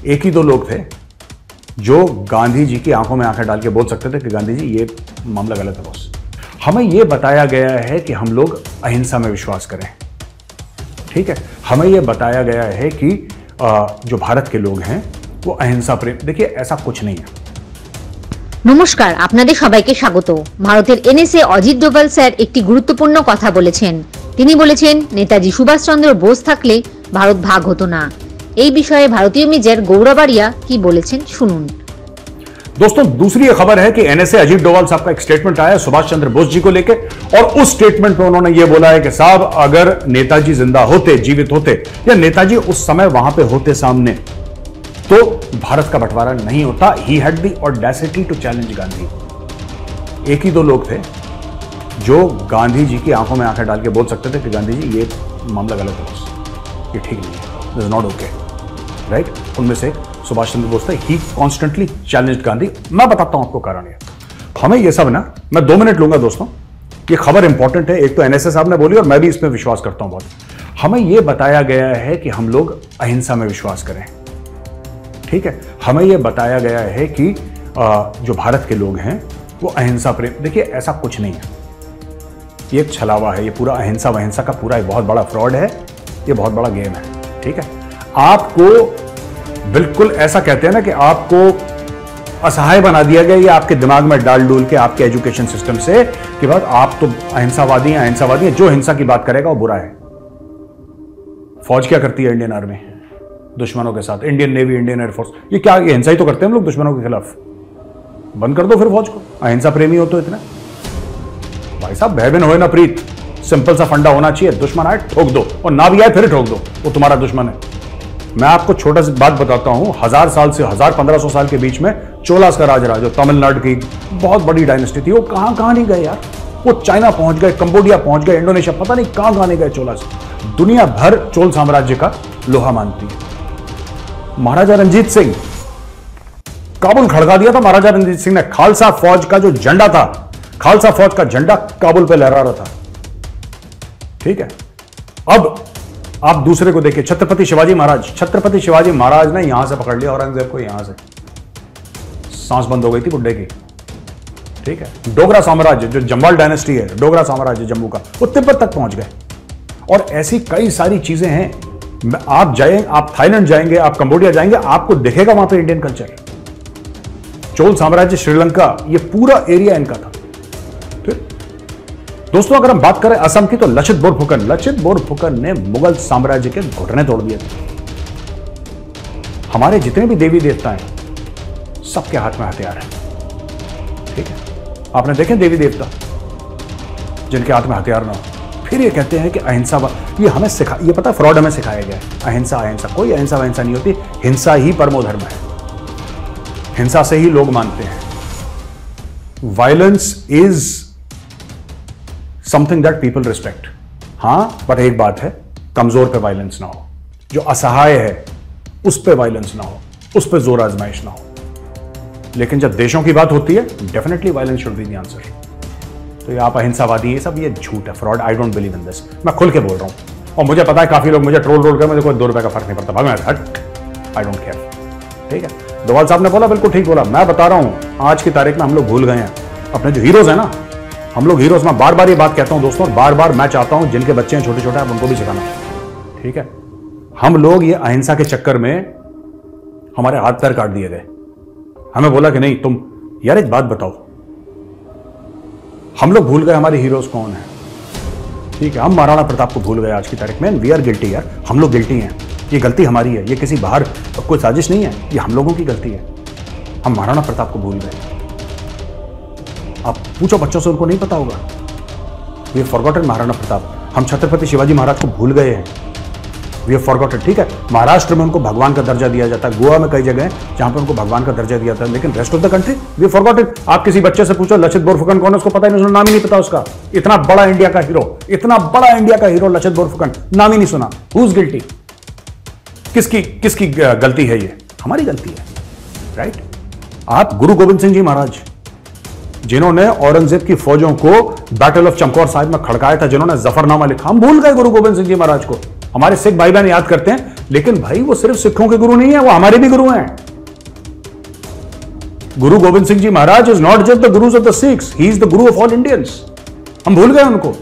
एक ही दो लोग थे जो गांधी जी की आंखों में आंखें डाल के बोल सकते थे कि गांधी जी ये मामला गलत है बॉस। हमें यह बताया गया है कि हम लोग अहिंसा में विश्वास करें, ठीक है। हमें यह बताया गया है कि जो भारत के लोग हैं वो अहिंसा प्रेम। देखिए ऐसा कुछ नहीं है। নমস্কার, আপনাদের সবাইকে স্বাগত। ভারতের এনএসএ অজিত ডোভাল স্যার একটি গুরুত্বপূর্ণ কথা বলেছেন। তিনি বলেছেন নেতাজি সুভাষচন্দ্র বোস থাকলে ভারত ভাগ হতো না। এই বিষয়ে ভারতীয় মেজর গৌরব আরিয়া কি বলেছেন শুনুন। दोस्तों, दूसरी खबर है कि एनएसए अजीत डोभाल साहब का एक स्टेटमेंट आया सुभाष चंद्र बोस जी को लेके, और उस स्टेटमेंट में उन्होंने ये बोला है कि साहब अगर नेताजी जिंदा होते, जीवित होते, या नेताजी उस समय वहां पे होते सामने, तो भारत का बंटवारा नहीं होता। He had the audacity to challenge Gandhi. एक ही दो लोग थे जो गांधी जी की आंखों में आंखें डाल के बोल सकते थे कि गांधी जी ये मामला गलत है बॉस, ये ठीक नहीं है, this is not okay, right. उनमें से सुभाष चंद्र बोस थे। ही कॉन्स्टेंटली चैलेंज्ड गांधी। मैं बताता हूं आपको कारण ये। हमें ये सब ना, मैं 2 मिनट लूंगा दोस्तों, ये खबर इंपॉर्टेंट है। एक तो एनएसए साहब ने बोली और मैं भी इसमें विश्वास करता हूं बहुत। हमें यह बताया गया है कि हम लोग अहिंसा में विश्वास करें, ठीक है। हमें यह बताया गया है कि जो भारत के लोग हैं वो अहिंसा प्रेम। देखिए ऐसा कुछ नहीं है, ये एक छलावा है। ये पूरा अहिंसा वहिंसा का पूरा एक बहुत बड़ा फ्रॉड है, ये बहुत बड़ा गेम है, ठीक है। आपको बिल्कुल ऐसा कहते हैं ना कि आपको असहाय बना दिया गया, ये आपके दिमाग में डाल डूल के आपके एजुकेशन सिस्टम से कि बस आप तो अहिंसावादी हैं, अहिंसावादी हैं। जो हिंसा की बात करेगा वो बुरा है। फौज क्या करती है? इंडियन आर्मी दुश्मनों के साथ, इंडियन नेवी, इंडियन एयरफोर्स, ये क्या, ये हिंसा ही तो करते हैं हम लोग दुश्मनों के खिलाफ। बंद कर दो फिर फौज को, अहिंसा प्रेमी हो तो इतना। भाई साहब, भय बिन होए ना प्रीत, सिंपल सा फंडा होना चाहिए। दुश्मन आए ठोक दो, और ना भी आए फिर ठोक दो, वो तुम्हारा दुश्मन है। मैं आपको छोटा सी बात बताता हूं। 1000 साल से 1500 साल के बीच में चोलास का राज जो तमिलनाडु की बहुत बड़ी डायनेस्टी थी, वो कहां नहीं गए यार। वो चाइना पहुंच गए, कंबोडिया पहुंच गए, इंडोनेशिया, पता नहीं कहां नहीं गए चोलास। दुनिया भर चोल साम्राज्य का लोहा मानती है। महाराजा रंजीत सिंह काबुल खड़का दिया था। महाराजा रंजीत सिंह ने खालसा फौज का जो झंडा था, खालसा फौज का झंडा काबुल पे लहरा रहा था, ठीक है। अब आप दूसरे को देखिए, छत्रपति शिवाजी महाराज। छत्रपति शिवाजी महाराज ने यहां से पकड़ लिया औरंगजेब को, यहां से सांस बंद हो गई थी बुड्ढे की, ठीक है। डोगरा साम्राज्य, जो जम्वाल डायनेस्टी है, डोगरा साम्राज्य जम्मू का, वो तिब्बत तक पहुंच गए। और ऐसी कई सारी चीजें हैं। आप जाएंगे, आप थाईलैंड जाएंगे, आप कंबोडिया जाएंगे, आपको दिखेगा वहां पे इंडियन कल्चर। चोल साम्राज्य, श्रीलंका, ये पूरा एरिया इनका था। दोस्तों, अगर हम बात करें असम की, तो लचित बोरफुकन ने मुगल साम्राज्य के घुटने तोड़ दिए थे। हमारे जितने भी देवी देवता हैं, सबके हाथ में हथियार है, ठीक है। आपने देखे देवी देवता जिनके हाथ में हथियार ना हो, फिर ये कहते हैं कि अहिंसा। ये हमें ये पता, फ्रॉड हमें सिखाया गया है। अहिंसा अहिंसा, कोई अहिंसा वहिंसा नहीं होती। हिंसा ही परमो धर्म है, हिंसा से ही लोग मानते हैं। Violence is something that people respect. हां, बट एक बात है, कमजोर पे वायलेंस ना हो, जो असहाय है उस पे वायलेंस ना हो, उस पे जोर आजमाइश ना हो। लेकिन जब देशों की बात होती है, definitely violence should be the answer. तो ये आप अहिंसावादी, ये सब ये झूठ है, fraud. I don't believe in this. मैं खुल के बोल रहा हूं, और मुझे पता है काफी लोग मुझे ट्रोल कर, मुझे कोई 2 रुपए का फर्क नहीं पड़ता, भाग हट, आई डोंट केयर, ठीक है। डोभाल साहब ने बोला, बिल्कुल ठीक बोला। मैं बता रहा हूं, आज की तारीख में हम लोग भूल गए हैं अपने जो हीरोज है ना, हम लोग हीरोज। मैं बार बार ये बात कहता हूं दोस्तों, और बार बार मैं चाहता हूं जिनके बच्चे हैं छोटे छोटे, आप उनको भी सिखाना, ठीक है। हम लोग ये अहिंसा के चक्कर में हमारे हाथ पैर काट दिए गए। हमें बोला कि नहीं तुम, यार एक बात बताओ, हम लोग भूल गए हमारे हीरोज कौन है, ठीक है। हम महाराणा प्रताप को भूल गए आज की तारीख में। वी आर गिल्टी यार, हम लोग गिल्टी हैं। ये गलती हमारी है, ये किसी बाहर कोई साजिश नहीं है, ये हम लोगों की गलती है। हम महाराणा प्रताप को भूल गए। आप पूछो बच्चों से, उनको नहीं पता होगा। We have forgotten Maharana Pratap. हम छत्रपति शिवाजी महाराज को भूल गए हैं, वी हैव फॉरगॉटन, ठीक है। महाराष्ट्र में उनको भगवान का दर्जा दिया जाता है, गोवा में कई जगह है जहां पर उनको भगवान का दर्जा दिया जाता है, लेकिन rest of the country we have forgotten. आप किसी बच्चे से पूछो लचित बोरफुकन कौन है, उसको पता ही नहीं, उसने नाम ही नहीं पता उसका। इतना बड़ा इंडिया का हीरो, इतना बड़ा इंडिया का हीरो लचित बोरफुकन, नाम ही नहीं सुना। Who is guilty? किसकी गलती है? ये हमारी गलती है, राइट। आप गुरु गोविंद सिंह जी महाराज, जिन्होंने औरंगजेब की फौजों को बैटल ऑफ चमकौर साहिब में खड़काया था, जिन्होंने जफरनामा लिखा, हम भूल गए गुरु गोविंद सिंह जी महाराज को। हमारे सिख भाई बहन याद करते हैं लेकिन भाई वो सिर्फ सिखों के गुरु नहीं है, वो हमारे भी गुरु हैं। Guru Gobind Singh ji Maharaj is not just the gurus of the Sikhs, he is the guru of all Indians. हम भूल गए उनको।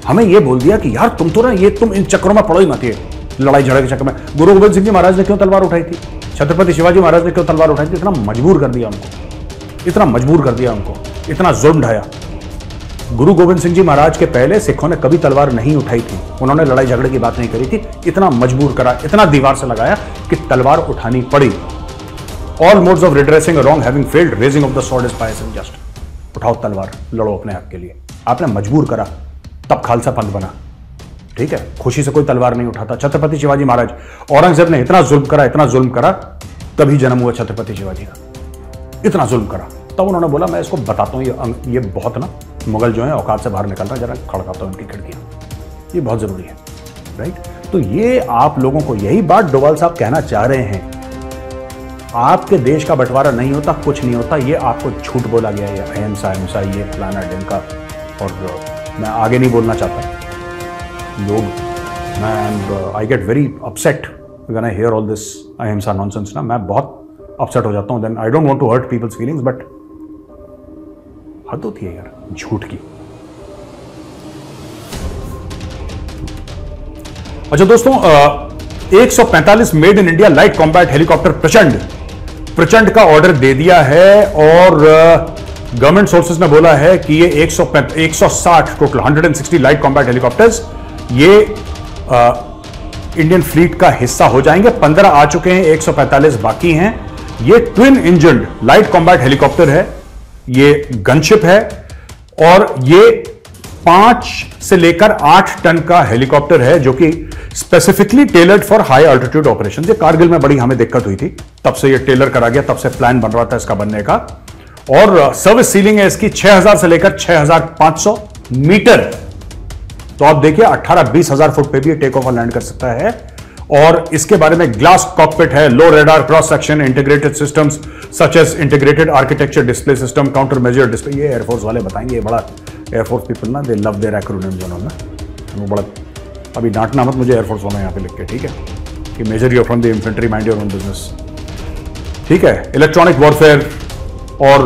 हमें यह बोल दिया कि यार तुम तो ना, ये तुम इन चक्रों में पड़ो ही मत, ये लड़ाई झगड़े के चक्कर में। गुरु गोविंद सिंह जी महाराज ने क्यों तलवार उठाई थी? छत्रपति शिवाजी महाराज ने क्यों तलवार उठाई थी? इतना मजबूर कर दिया उनको, इतना मजबूर कर दिया उनको, इतना जुल्म ढाया। गुरु गोविंद सिंह जी महाराज के पहले सिखों ने कभी तलवार नहीं उठाई थी, उन्होंने लड़ाई झगड़े की बात नहीं करी थी। इतना मजबूर करा, इतना दीवार से लगाया कि तलवार उठानी पड़ी। All modes of redressing wrong having failed, raising of the sword is pious and just. उठाओ तलवार, लड़ो अपने हक के लिए। आपने मजबूर करा, तब खालसा पंथ बना। ठीक है, खुशी से कोई तलवार नहीं उठाता। छत्रपति शिवाजी महाराज, औरंगजेब ने इतना जुल्म करा, इतना जुल्म करा, तभी जन्म हुआ छत्रपति शिवाजी का। इतना जुल्म करा, तब उन्होंने बोला मैं इसको बताता हूं, ये बहुत ना मुगल जो है औकात से बाहर निकल रहा है, जरा खड़काता हूं इनकी खिड़कियां, ये बहुत जरूरी है। राइट, तो ये आप लोगों को यही बात डोवाल साहब कहना चाह रहे हैं। आपके देश का बंटवारा नहीं होता, कुछ नहीं होता, ये आपको झूठ बोला गया है। अहिंसा अहिंसा, ये फलाना ढिमका, और मैं आगे नहीं बोलना चाहता। लोग, I get very upset when I hear all this ahimsa nonsense ना, मैं बहुत अपसेट हो जाता हूं। Then I don't want to hurt people's feelings, but हद होती है यार झूठ की। अच्छा दोस्तों, 145 made in India light combat helicopter Prachand का ऑर्डर दे दिया है, और गवर्नमेंट सोर्सेज ने बोला है कि ये 160 टोटल 160 लाइट कॉम्बैट हेलीकॉप्टर्स ये इंडियन फ्लीट का हिस्सा हो जाएंगे। 15 आ चुके हैं, 145 बाकी हैं। ये twin engine light combat helicopter है, ये गनशिप है, और ये 5 से लेकर 8 टन का हेलीकॉप्टर है, जो कि specifically tailored for high altitude operation. ये कारगिल में बड़ी हमें दिक्कत हुई थी, तब से ये टेलर करा गया, तब से प्लान बन रहा था इसका बनने का। और सर्विस सीलिंग है इसकी 6000 से लेकर 6500 मीटर। तो आप देखिए 18-20 हजार फुट पे भी टेक ऑफ और लैंड कर सकता है। और इसके बारे में ग्लास कॉकपिट है, low radar cross section, integrated systems such as integrated architecture display system, counter measure display. ये एयरफोर्स वाले बताएंगे, ये बड़ा एयरफोर्स पीपल ना, दे लव देयर एक्रोनिम्स। उन्होंने बड़ा, अभी डांटना मत मुझे एयरफोर्स वाले यहाँ पे लिख के, ठीक है, कि major you from the infantry, mind your own business. ठीक है, इलेक्ट्रॉनिक वॉरफेयर और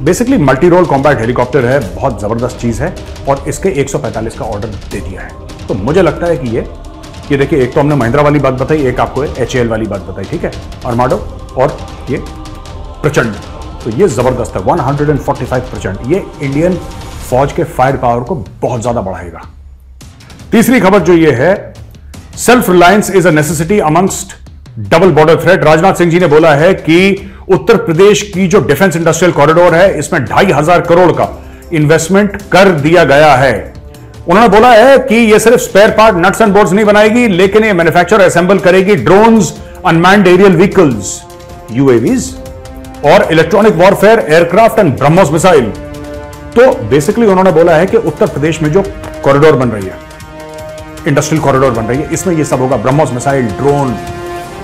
basically multi role combat helicopter है, बहुत जबरदस्त चीज है, और इसके 145 का ऑर्डर दे दिया है। तो मुझे लगता है कि ये देखिए, एक तो हमने महिंद्रा वाली बात बताई, एक आपको HAL वाली बात बताई, ठीक है, आर्माडो और ये प्रचंड। तो ये जबरदस्त है, 145 प्रचंड, ये इंडियन फौज के फायर पावर को बहुत ज्यादा बढ़ाएगा। तीसरी खबर जो ये है, self reliance is a necessity amongst double border threat. Rajnath Singh ji ने बोला है कि उत्तर प्रदेश की जो डिफेंस इंडस्ट्रियल कॉरिडोर है, इसमें 2500 करोड़ का इन्वेस्टमेंट कर दिया गया है। उन्होंने बोला है कि यह सिर्फ spare part, nuts and bolts नहीं बनाएगी, लेकिन ये मैन्युफैक्चर असेंबल करेगी drones, unmanned aerial vehicles, UAVs, और electronic warfare, aircraft and BrahMos missile. तो बेसिकली उन्होंने बोला है कि उत्तर प्रदेश में जो कॉरिडोर बन रही है, इंडस्ट्रियल कॉरिडोर बन रही है, इसमें यह सब होगा, ब्रह्मोस मिसाइल, ड्रोन,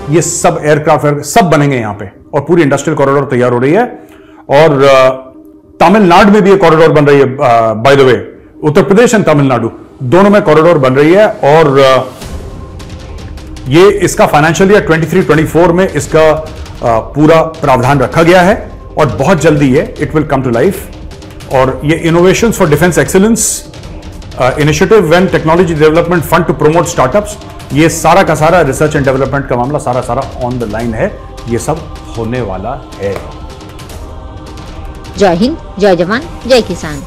ये सब एयरक्राफ्ट सब बनेंगे यहां पे, और पूरी इंडस्ट्रियल कॉरिडोर तैयार हो रही है। और तमिलनाडु में भी एक कॉरिडोर बन रही है, by the way, Uttar Pradesh and Tamil Nadu दोनों में कॉरिडोर बन रही है। और ये इसका फाइनेंशियल ईयर 23-24 में इसका पूरा प्रावधान रखा गया है, और बहुत जल्दी ये it will come to life. और ये innovations for defence excellence initiative and technology development fund to promote startups, ये सारा का सारा रिसर्च एंड डेवलपमेंट का मामला सारा ऑन द लाइन है, ये सब होने वाला है। जय हिंद, जय जवान, जय किसान।